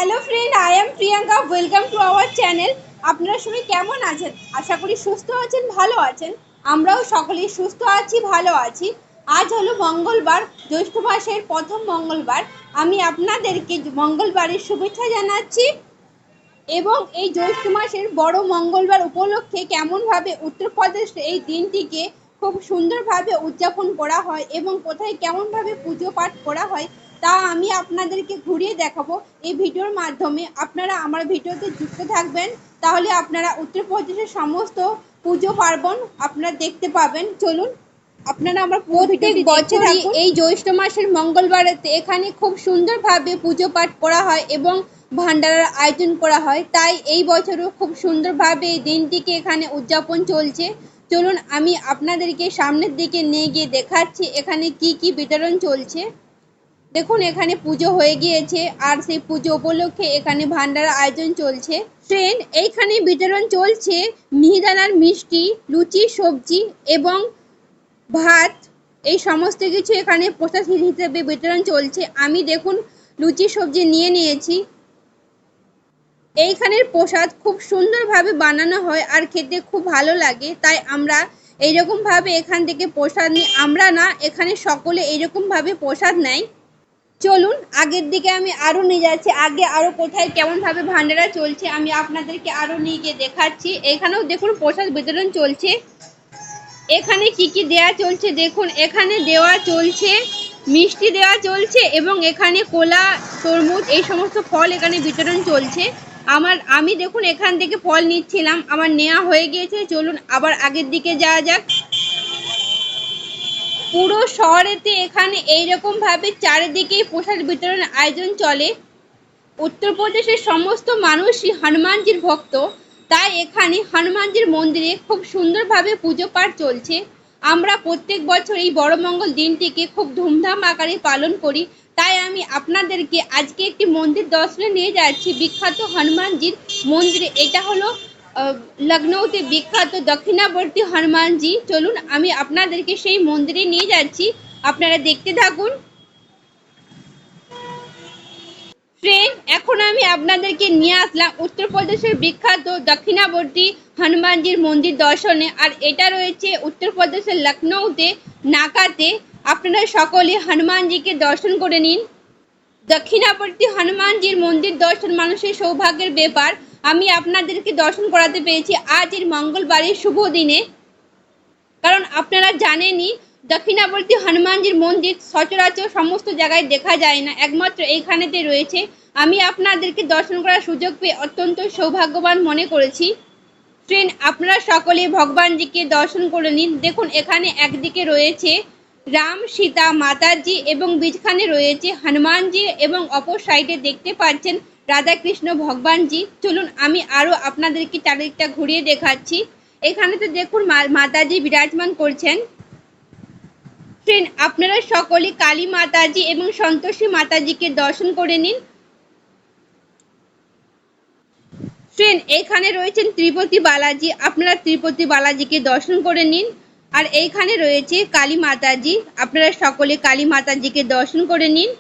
Hello friend, I am Priyanka. Welcome to our channel. আপনারা সবাই কেমন আছেন? আশা করি সুস্থ আছেন, ভালো আছেন। আমরাও সকলেই সুস্থ আছি, ভালো আছি। আজ হলো মঙ্গলবার, জ্যৈষ্ঠ মাসের প্রথম মঙ্গলবার। আমি আপনাদেরকে মঙ্গলবারের শুভেচ্ছা জানাচ্ছি। এবং এই জ্যৈষ্ঠ মাসের বড় মঙ্গলবার উপলক্ষে কেমনভাবে উত্তরপ্রদেশ এই দিনটিকে খুব সুন্দরভাবে উদযাপন করা হয় এবং কোথায় কেমনভাবে পুজো পাঠ করা হয় তা আমি আপনাদেরকে ঘুরিয়ে দেখাবো এই ভিডিওর মাধ্যমে। আপনারা আমার ভিডিওতে যুক্ত থাকবেন, তাহলে আপনারা উত্তরপ্রদেশের সমস্ত পুজো পার্বণ আপনারা দেখতে পাবেন। চলুন আপনারা আমার প্রত্যেক বছরই এই জ্যৈষ্ঠ মাসের মঙ্গলবারেতে এখানে খুব সুন্দরভাবে পুজো পাঠ করা হয় এবং ভান্ডারার আয়োজন করা হয়। তাই এই বছরও খুব সুন্দরভাবে এই দিনটিকে এখানে উদযাপন চলছে। চলুন আমি আপনাদেরকে সামনের দিকে নিয়ে গিয়ে দেখাচ্ছি এখানে কি কি বিতরণ চলছে। দেখুন এখানে পুজো হয়ে গিয়েছে আর সেই পুজো উপলক্ষে এখানে ভান্ডারার আয়োজন চলছে। ফ্রেন্ড, এইখানে বিতরণ চলছে মিহিদানার মিষ্টি, লুচি, সবজি এবং ভাত। এই সমস্ত কিছু এখানে প্রসাদ হিসেবে বিতরণ চলছে। আমি দেখুন লুচি সবজি নিয়ে নিয়েছি। এইখানের প্রসাদ খুব সুন্দরভাবে বানানো হয় আর খেতে খুব ভালো লাগে, তাই আমরা এইরকমভাবে এখান থেকে প্রসাদ নিই। আমরা না, এখানে সকলে এইরকমভাবে প্রসাদ নেয়। চলুন আগের দিকে আমি আরও নিয়ে যাচ্ছি, আগে আরও কোথায় কেমনভাবে ভান্ডারা চলছে আমি আপনাদেরকে আরও নিয়ে গিয়ে দেখাচ্ছি। এখানেও দেখুন প্রসাদ বিতরণ চলছে। এখানে কি কি দেয়া চলছে দেখুন, এখানে দেওয়া চলছে মিষ্টি দেওয়া চলছে এবং এখানে কলা, তরমুজ এই সমস্ত ফল এখানে বিতরণ চলছে। আমি দেখুন এখান থেকে ফল নিচ্ছিলাম, আমার নেওয়া হয়ে গিয়েছে। চলুন আবার আগের দিকে যাওয়া যাক। পুরো শহরেতে এখানে এইরকমভাবে চারিদিকেই প্রসাদ বিতরণের আয়োজন চলে। উত্তরপ্রদেশের সমস্ত মানুষই হনুমানজির ভক্ত, তাই এখানে হনুমানজির মন্দিরে খুব সুন্দরভাবে পুজো পাঠ চলছে। আমরা প্রত্যেক বছর এই বড় মঙ্গল দিনটিকে খুব ধুমধাম আকারে পালন করি। তাই আমি আপনাদেরকে আজকে একটি মন্দির দর্শনে নিয়ে যাচ্ছি, বিখ্যাত হনুমানজির মন্দিরে। এটা হলো লখনৌতে বিখ্যাত দক্ষিণাবর্তী হনুমানজি। চলুন আমি আপনাদেরকে সেই মন্দিরে নিয়ে যাচ্ছি, আপনারা দেখতে থাকুন। ফ্রেন্ড, এখন আমি আপনাদেরকে নিয়ে আসলাম উত্তরপ্রদেশের বিখ্যাত দক্ষিণাবর্তী হনুমানজির মন্দির দর্শনে। আর এটা রয়েছে উত্তরপ্রদেশের লখনৌতে, নাকাতে। আপনারা সকলে হনুমানজিকে দর্শন করে নিন। দক্ষিণাবর্তী হনুমানজির মন্দির দর্শন মানুষের সৌভাগ্যের ব্যাপার। আমি আপনাদেরকে দর্শন করাতে পেরেছি আজ এর মঙ্গলবারের শুভ দিনে। কারণ আপনারা জানেনই দক্ষিণাবর্তী হনুমানজির মন্দির সচরাচর সমস্ত জায়গায় দেখা যায় না, একমাত্র এইখানেতে রয়েছে। আমি আপনাদেরকে দর্শন করার সুযোগ পেয়ে অত্যন্ত সৌভাগ্যবান মনে করেছি। ফ্রেন্ড, আপনারা সকলে ভগবানজিকে দর্শন করে নিন। দেখুন এখানে একদিকে রয়েছে রাম, সীতা, মাতাজি এবং বীজখানে রয়েছে হনুমানজি এবং অপর সাইডে দেখতে পাচ্ছেন রাধাকৃষ্ণ ভগবানজি। চলুন আমি আরও আপনাদেরকে চারিদিকটা ঘুরিয়ে দেখাচ্ছি। এখানে তো দেখুন মাতাজি বিরাজমান করছেন। ফ্রেন্ড, আপনারা সকলে কালী মাতাজি এবং সন্তোষী মাতাজিকে দর্শন করে নিন। ফ্রেন্ড, এখানে রয়েছেন ত্রিপতি বালাজি, আপনারা ত্রিপতি বালাজিকে দর্শন করে নিন। আর এইখানে রয়েছে কালী মাতাজি, আপনারা সকলে কালী মাতাজিকে দর্শন করে নিন।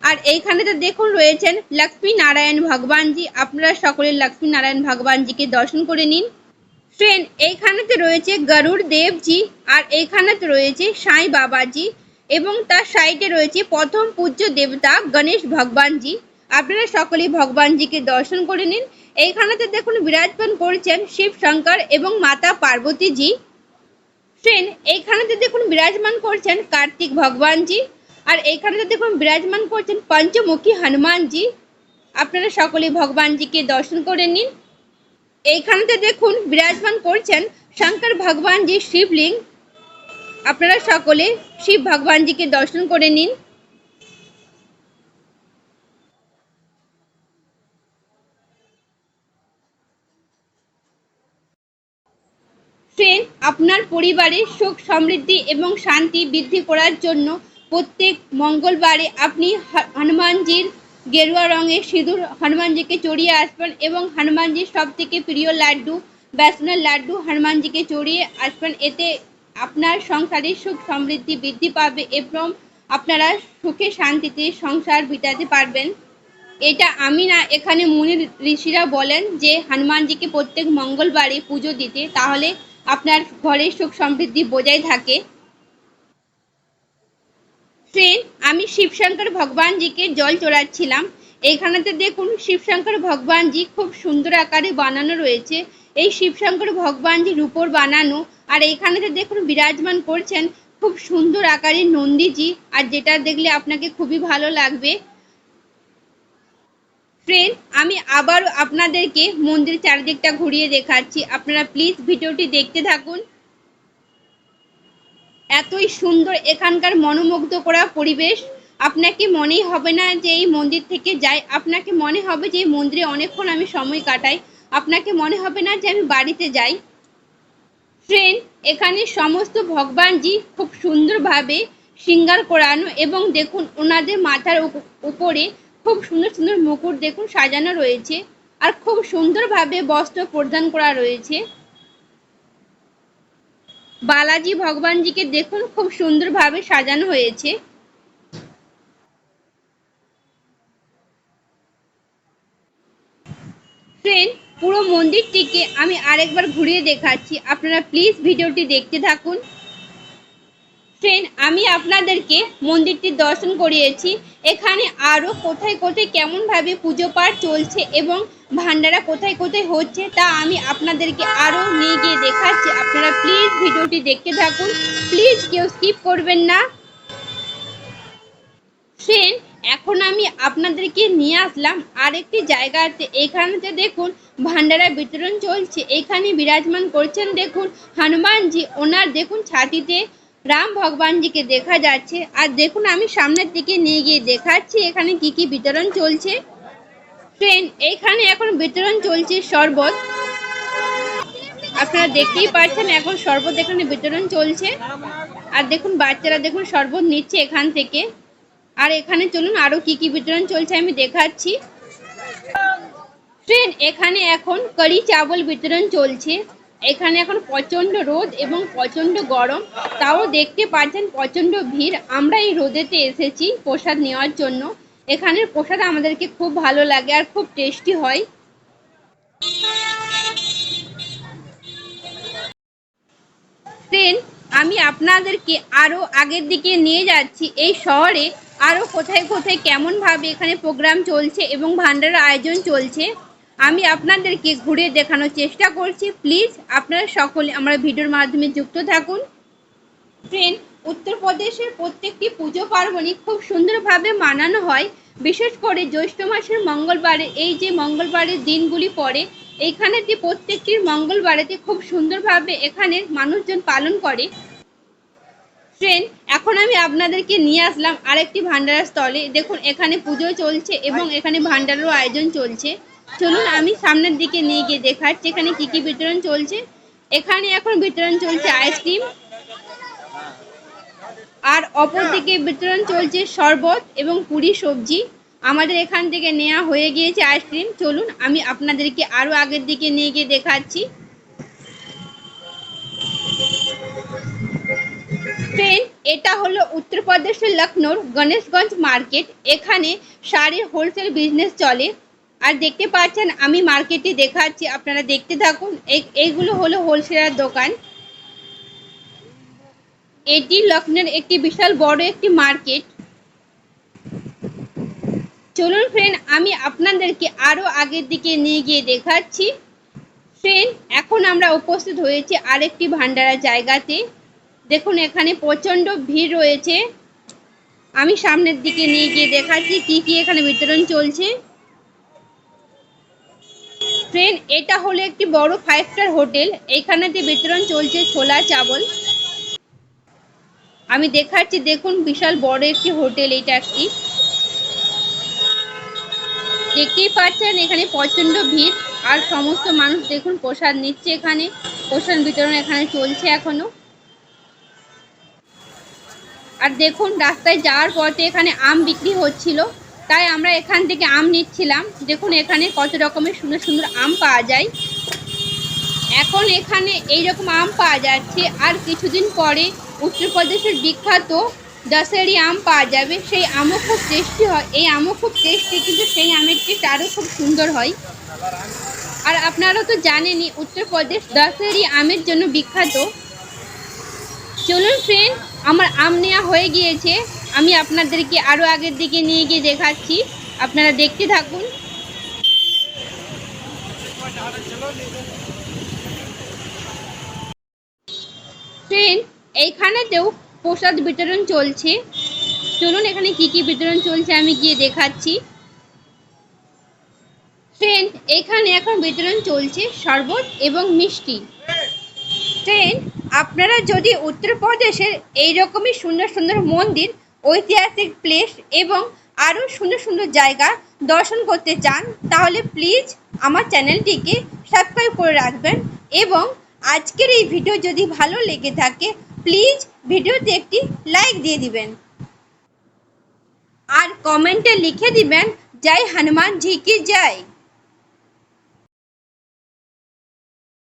আর এইখানেতে দেখুন রয়েছেন লক্ষ্মী নারায়ণ ভগবানজি, আপনারা সকলে লক্ষ্মী নারায়ণ ভগবানজিকে দর্শন করে নিন। ফ্রেন্ড, এইখানেতে রয়েছে গরুড় দেবজি, আর এইখানেতে রয়েছে সাই বাবাজি এবং তার সাইডে রয়েছে প্রথম পূজ্য দেবতা গণেশ ভগবানজি। আপনারা সকলেই ভগবানজিকে দর্শন করে নিন। এইখানেতে দেখুন বিরাজমান করছেন শিব শঙ্কর এবং মাতা পার্বতীজি। ফ্রেন্ড, এইখানেতে দেখুন বিরাজমান করছেন কার্তিক ভগবানজি। আর এইখানেতে দেখুন বিরাজমান করছেন পঞ্চমুখী হনুমানজি। আপনারা সকলেই ভগবানজিকে দর্শন করে নিন। এইখানেতে দেখুন বিরাজমান করছেন শঙ্কর ভগবানজি শিবলিঙ্গ। আপনারা সকলে শিব ভগবানজিকে দর্শন করে নিন। ফ্রেন্ড, আপনার পরিবারের সুখ সমৃদ্ধি এবং শান্তি বৃদ্ধি করার জন্য প্রত্যেক মঙ্গলবারে আপনি হনুমানজির গেরুয়া রঙের সিঁদুর হনুমানজিকে চড়িয়ে আসবেন এবং হনুমানজির সব থেকে প্রিয় লাড্ডু, বেসনের লাড্ডু হনুমানজিকে চড়িয়ে আসবেন। এতে আপনার সংসারে সুখ সমৃদ্ধি বৃদ্ধি পাবে এবং আপনারা সুখে শান্তিতে সংসার বিতাতে পারবেন। এটা আমি না, এখানে মুনি ঋষিরা বলেন যে হনুমানজিকে প্রত্যেক মঙ্গলবারে পুজো দিতে, তাহলে আপনার ঘরে সুখ সমৃদ্ধি বজায় থাকে। ফ্রেন্ড, আমি শিবশঙ্কর ভগবানজিকে জল চড়াচ্ছিলাম। এইখানেতে দেখুন শিবশঙ্কর ভগবানজি খুব সুন্দর আকারে বানানো রয়েছে। এই শিবশঙ্কর ভগবানজি রূপোর বানানো। আর এইখানেতে দেখুন বিরাজমান করছেন খুব সুন্দর আকারে নন্দীজি, আর যেটা দেখলে আপনাকে খুবই ভালো লাগবে। ফ্রেন্ড, আমি আবারও আপনাদেরকে মন্দির চারিদিকটা ঘুরিয়ে দেখাচ্ছি, আপনারা প্লিজ ভিডিওটি দেখতে থাকুন। এতই সুন্দর এখানকার মনোমুগ্ধ করা পরিবেশ, আপনাকে মনেই হবে না যে এই মন্দির থেকে যাই, আপনাকে মনে হবে যে এই মন্দিরে অনেকক্ষণ আমি সময় কাটাই, আপনাকে মনে হবে না যে আমি বাড়িতে যাই। ফ্রেন্ড, এখানে সমস্ত ভগবানজি খুব সুন্দরভাবে শৃঙ্গার করানো, এবং দেখুন ওনাদের মাথার উপরে খুব সুন্দর সুন্দর মুকুট দেখুন সাজানো রয়েছে, আর খুব সুন্দরভাবে বস্ত্র প্রদান করা রয়েছে। বালাজি ভগবানজিকে দেখুন খুব সুন্দরভাবে সাজানো হয়েছে। ফ্রেন্ড, পুরো মন্দিরটিকে আমি আরেকবার ঘুরিয়ে দেখাচ্ছি, আপনারা প্লিজ ভিডিওটি দেখতে থাকুন। ফ্রেন্ড, আমি আপনাদেরকে মন্দিরটির দর্শন করিয়েছি। এখানে আরও কোথায় কোথায় কেমনভাবে পুজো পাঠ চলছে এবং ভান্ডারা কোথায় কোথায় হচ্ছে তা আমি আপনাদেরকে আরও নিয়ে গিয়ে দেখাচ্ছি, আপনারা প্লিজ ভিডিওটি দেখতে থাকুন, প্লিজ কেউ স্কিপ করবেন না। ফ্রেন্ড, এখন আমি আপনাদেরকে নিয়ে আসলাম আরেকটি জায়গাতে। এখানেতে দেখুন ভান্ডারা বিতরণ চলছে। এখানে বিরাজমান করছেন দেখুন হনুমানজি, ওনার দেখুন ছাতিতে রাম ভগবানজিকে দেখা যাচ্ছে। আর দেখুন আমি সামনের দিকে নিয়ে গিয়ে দেখাচ্ছি এখানে কি কি বিতরণ চলছে। ফ্রেন্ড, এইখানে এখন বিতরণ চলছে শরবত, আপনারা দেখতেই পাচ্ছেন এখন শরবত এখানে বিতরণ চলছে। আর দেখুন বাচ্চারা দেখুন শরবত নিচ্ছে এখান থেকে। আর এখানে চলুন আরো কি কি বিতরণ চলছে আমি দেখাচ্ছি। ফ্রেন্ড, এখানে এখন কারি চাবল বিতরণ চলছে। এখানে এখন প্রচন্ড রোদ এবং প্রচন্ড গরম, তাও দেখতে পাচ্ছেন প্রচন্ড ভিড়। আমরা এই রোদেতে এসেছি প্রসাদ নেওয়ার জন্য। এখানের প্রসাদ আমাদেরকে খুব ভালো লাগে আর খুব টেস্টি হয়। ফ্রেন্ড, আমি আপনাদেরকে আরো আগের দিকে নিয়ে যাচ্ছি। এই শহরে আরো কোথায় কোথায় কেমনভাবে এখানে প্রোগ্রাম চলছে এবং ভান্ডারের আয়োজন চলছে আমি আপনাদেরকে ঘুরে দেখানোর চেষ্টা করছি। প্লিজ আপনারা সকলে আমার ভিডিওর মাধ্যমে যুক্ত থাকুন। ফ্রেন্ড, উত্তরপ্রদেশের প্রত্যেকটি পুজো পার্বণই খুব সুন্দরভাবে মানানো হয়। বিশেষ করে জ্যৈষ্ঠ মাসের মঙ্গলবারে, এই যে মঙ্গলবারের দিনগুলি পড়ে, এইখানেতে প্রত্যেকটির মঙ্গলবারেতে খুব সুন্দরভাবে এখানে মানুষজন পালন করে। ফ্রেন্ড, এখন আমি আপনাদেরকে নিয়ে আসলাম আরেকটি ভান্ডারা স্থলে। দেখুন এখানে পুজো চলছে এবং এখানে ভান্ডারেরও আয়োজন চলছে। চলুন আমি সামনের দিকে নিয়ে গিয়ে দেখাচ্ছি এখানে কি কি বিতরণ চলছে। এখানে এখন বিতরণ চলছে আইসক্রিম, আর অপর দিকে বিতরণ চলছে শরবত এবং পুরি সবজি। আমাদের এখান থেকে নেওয়া হয়ে গিয়েছে আইসক্রিম। চলুন আমি আপনাদেরকে আরো আগের দিকে নিয়ে গিয়ে দেখাচ্ছি। ফ্রেন্ড, এটা হলো উত্তরপ্রদেশের লখনৌর গণেশগঞ্জ মার্কেট। এখানে শাড়ির হোলসেল বিজনেস চলে। আর দেখতে পাচ্ছেন আমি মার্কেটে দেখাচ্ছি, আপনারা দেখতে থাকুন। এইগুলো হলো হোলসেলার দোকান। এটি লখনৌর একটি বিশাল বড় একটি মার্কেট। চলুন ফ্রেন্ড আমি আপনাদেরকে আরো আগের দিকে নিয়ে গিয়ে দেখাচ্ছি। ফ্রেন্ড, এখন আমরা উপস্থিত হয়েছি আরেকটি ভান্ডারা জায়গাতে। দেখুন এখানে প্রচন্ড ভিড় রয়েছে। আমি সামনের দিকে নিয়ে গিয়ে দেখাচ্ছি কি কি এখানে বিতরণ চলছে। ফ্রেন্ড, এটা হলো একটি বড় 5 স্টার হোটেল। এইখানেতে বিতরণ চলছে ছোলা চাবল। আমি দেখাচ্ছি, দেখুন বিশাল বড় একটি হোটেল। এটা একটি, দেখতেই পাচ্ছেন এখানে প্রচন্ড ভিড় আর সমস্ত মানুষ দেখুন প্রসাদ নিচ্ছে। এখানে প্রসাদ বিতরণ এখানে চলছে এখনো। আর দেখুন রাস্তায় যাওয়ার পথে এখানে আম বিক্রি হচ্ছিল, তাই আমরা এখান থেকে আম নিচ্ছিলাম। দেখুন এখানে কত রকমের সুন্দর সুন্দর আম পাওয়া যায়। এখন এখানে এইরকম আম পাওয়া যাচ্ছে। আর কিছুদিন পরে উত্তরপ্রদেশের বিখ্যাত দশেরই আম পাওয়া যাবে। সেই আমও খুব টেস্টি হয়। এই আমও খুব টেস্টি, কিন্তু সেই আমের টেস্ট আরও খুব সুন্দর হয়। আর আপনারা তো জানেনই উত্তরপ্রদেশ দশেরই আমের জন্য বিখ্যাত। চলুন ফ্রেন্ড, আমার আম নেওয়া হয়ে গিয়েছে। আমি আপনাদেরকে আরও আগের দিকে নিয়ে গিয়ে দেখাচ্ছি, আপনারা দেখতে থাকুন। ফ্রেন্ড, এইখানেতেও প্রসাদ বিতরণ চলছে। চলুন এখানে কি কি বিতরণ চলছে আমি গিয়ে দেখাচ্ছি। ফ্রেন্ড, এখানে এখন বিতরণ চলছে শরবত এবং মিষ্টি। ফ্রেন্ড, আপনারা যদি উত্তরপ্রদেশের এইরকমই সুন্দর সুন্দর মন্দির, ঐতিহাসিক প্লেস এবং আরও সুন্দর সুন্দর জায়গা দর্শন করতে চান, তাহলে প্লিজ আমার চ্যানেলটিকে সাবস্ক্রাইব করে রাখবেন। এবং আজকের এই ভিডিও যদি ভালো লেগে থাকে, প্লিজ ভিডিওতে একটি লাইক দিয়ে দিবেন আর কমেন্টে লিখে দিবেন জয় হনুমান জি কি জয়।